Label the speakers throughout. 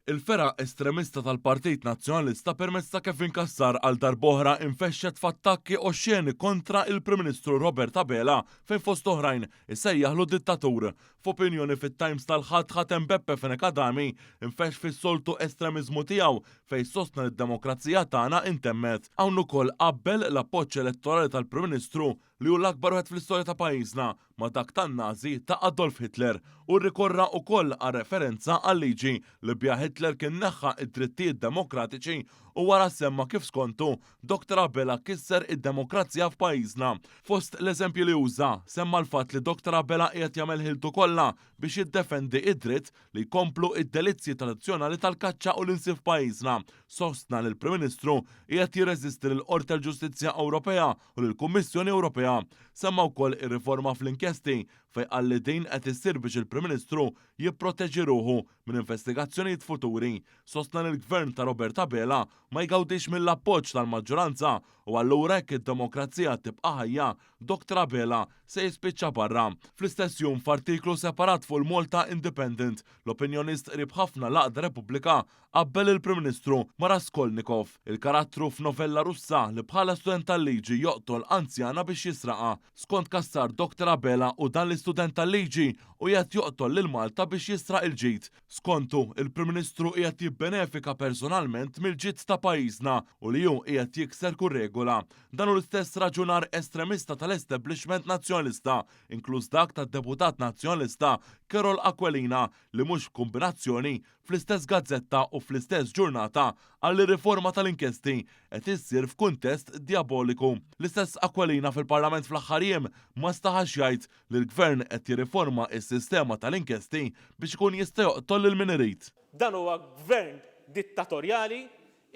Speaker 1: Il-feraq estremista tal-Partit Nazzjonalista permezz ta' kif inkassar għal darb'oħra infexxet f'attakki oxxeni kontra il-Prim Ministru Robert Abela fejn fost oħrajn isejjaħlu dittatur. F'opinjoni fit-Times tal-ħadd ħatem Beppe Fenekadami infex fis-soltu estremiżmu tiegħu fejn sostna d-demokrazija tagħna intemmet. Hawn ukoll qabbel l-appoġġ elettorali tal-Prim Ministru li hu l-akbar wieħed fl-istorja ta' pajjiżna ma' dak tan-Nażi ta' Adolf Hitler u rrikorra wkoll għal referenza għal liġi li biha Hitler kien neħħa id-drittijiet demokratiċi u wara semma kif skontu Dr. Abela kisser id-demokrazija f'pajjiżna. Fost l-eżempju li uża semma l-fatt li Dr. Abela qiegħed jagħmel ħiltu kollha biex jiddefendi id-dritt li jkomplu id-delizzji tradizzjonali tal-kaċċa u l-insib f'pajjiżna. Sostna li l-Prim Ministru qiegħed jirreżisti lill-Qorti tal-Ġustizzja Ewropea u lill-Kummissjoni Ewropea. Semma wkoll ir-riforma fl-inkjesti fejn qal li din qed issir biex il-Prim Ministru jipproteġi ruħu minn investigazzjonijiet futuri. Sostna li l-Gvern ta' Robert Abela ma jgawdix mill-appoġġ tal-maġġoranza u allura hekk id-demokrazija tibqa' ħajja, Dr. Abela se jispiċċa barra. Fl-istess jum f'artiklu separat fuq il-Malta Independent, l-opinjonist qrib ħafna l-Aqda Repubblika qabbel il-Prim Ministru ma' Raskolnikov, il-karattru f'novella Russa li bħala student tal-liġi joqtol anzjana biex jisraqa. Skont kassar Dr. Abela u dan l-istudent tal-liġi u qiegħed joqtol lil Malta biex jisraq il-ġid. Skontu, il-Prim Ministru qiegħed jibbenefika personalment mill-ġid ta' pajjiżna u li hu qiegħed jikser kull regola. Dan hu l-istess raġunar estremista tal-establishment nazzjonalista, inkluż dak tad-deputat nazzjonalista Carol Aquilina li mhux kombinazzjoni fl-istess gazzetta u fl-istess ġurnata għall riforma tal-inkjesti qed issir f'kuntest diaboliku. L-istess Aquilina fil-Parlament fl-aħħar jiem ma staħax jgħid li l-Gvern qed jirriforma s-sistema tal-inkjesti biex ikun jista' joqtol lil min irid.
Speaker 2: Dan huwa gvern dittatorjali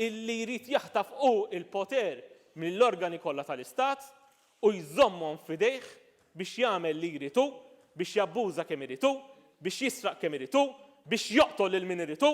Speaker 2: illi jrid jaħtaf il-poter mill-organi kollha tal-Istat u jżommhom f'idejh biex jagħmel li jridu, biex jabbuża kemm iridu, biex jisraq kemm iridu, biex joqtol lil min iridu.